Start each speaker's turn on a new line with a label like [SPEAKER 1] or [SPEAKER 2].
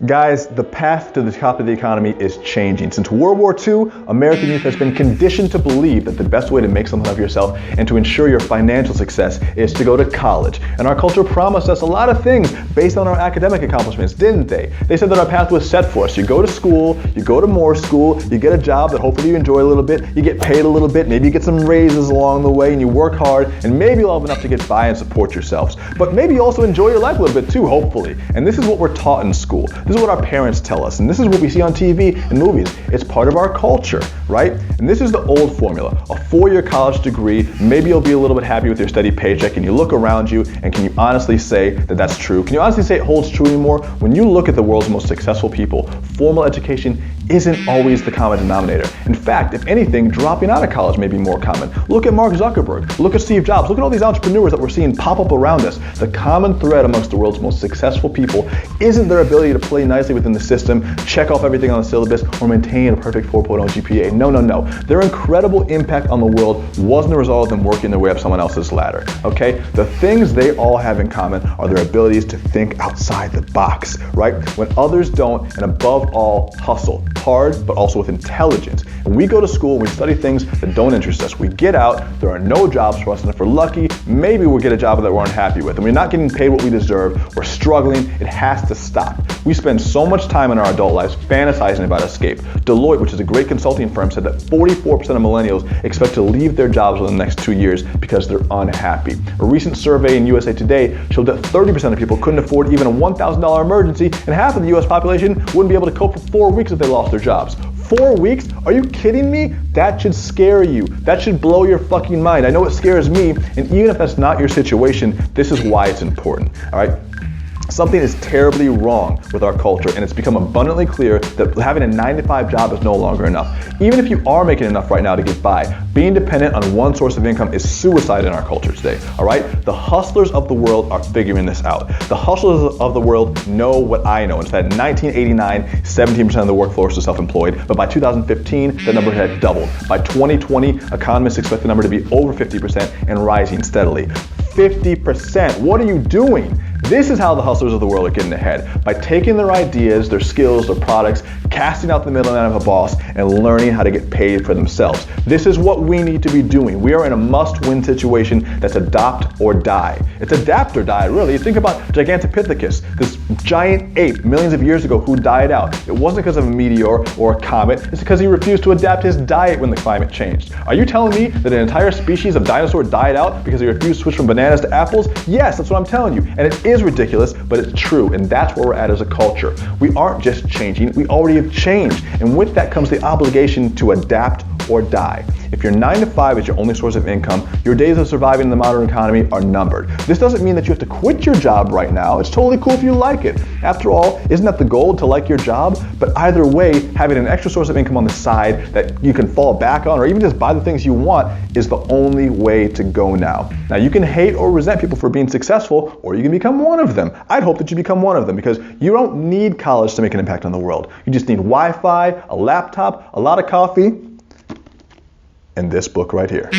[SPEAKER 1] Guys, the path to the top of the economy is changing. Since World War II, American youth has been conditioned to believe that the best way to make something of yourself and to ensure your financial success is to go to college. And our culture promised us a lot of things based on our academic accomplishments, didn't they? They said that our path was set for us. You go to school, you go to more school, you get a job that hopefully you enjoy a little bit, you get paid a little bit, maybe you get some raises along the way, and you work hard, and maybe you'll have enough to get by and support yourselves. But maybe you also enjoy your life a little bit too, hopefully. And this is what we're taught in school. This is what our parents tell us, and this is what we see on TV and movies. It's part of our culture, right? And this is the old formula. A 4-year college degree, maybe you'll be a little bit happy with your steady paycheck, and you look around you, and can you honestly say that that's true? Can you honestly say it holds true anymore? When you look at the world's most successful people, formal education isn't always the common denominator. In fact, if anything, dropping out of college may be more common. Look at Mark Zuckerberg, look at Steve Jobs, look at all these entrepreneurs that we're seeing pop up around us. The common thread amongst the world's most successful people isn't their ability to play nicely within the system, check off everything on the syllabus, or maintain a perfect 4.0 GPA. No. Their incredible impact on the world wasn't a result of them working their way up someone else's ladder, okay? The things they all have in common are their abilities to think outside the box, right? When others don't, and above all, hustle. Hard, but also with intelligence. And we go to school, we study things that don't interest us. We get out, there are no jobs for us, and if we're lucky, maybe we'll get a job that we're unhappy with. And we're not getting paid what we deserve, we're struggling, it has to stop. We spend so much time in our adult lives fantasizing about escape. Deloitte, which is a great consulting firm, said that 44% of millennials expect to leave their jobs within the next 2 years because they're unhappy. A recent survey in USA Today showed that 30% of people couldn't afford even a $1,000 emergency, and half of the US population wouldn't be able to cope for 4 weeks if they lost their jobs. 4 weeks? Are you kidding me? That should scare you. That should blow your fucking mind. I know it scares me, and even if that's not your situation, this is why it's important, all right? Something is terribly wrong with our culture, and it's become abundantly clear that having a 9-to-5 job is no longer enough. Even if you are making enough right now to get by, being dependent on one source of income is suicide in our culture today, all right? The hustlers of the world are figuring this out. The hustlers of the world know what I know. It's that in 1989, 17% of the workforce was self-employed, but by 2015, the number had doubled. By 2020, economists expect the number to be over 50% and rising steadily. 50%, what are you doing? This is how the hustlers of the world are getting ahead, by taking their ideas, their skills, their products, casting out the middleman of a boss, and learning how to get paid for themselves. This is what we need to be doing. We are in a must-win situation that's adopt or die. It's adapt or die, really. Think about Gigantopithecus, this giant ape millions of years ago who died out. It wasn't because of a meteor or a comet, it's because he refused to adapt his diet when the climate changed. Are you telling me that an entire species of dinosaur died out because he refused to switch from bananas to apples? Yes, that's what I'm telling you. And it is ridiculous, but it's true, and that's where we're at as a culture. We aren't just changing, we already have changed, and with that comes the obligation to adapt or die. If your 9-to-5 is your only source of income, your days of surviving in the modern economy are numbered. This doesn't mean that you have to quit your job right now. It's totally cool if you like it. After all, isn't that the goal, to like your job? But either way, having an extra source of income on the side that you can fall back on, or even just buy the things you want, is the only way to go now. Now, you can hate or resent people for being successful, or you can become one of them. I'd hope that you become one of them, because you don't need college to make an impact on the world. You just need Wi-Fi, a laptop, a lot of coffee, and this book right here.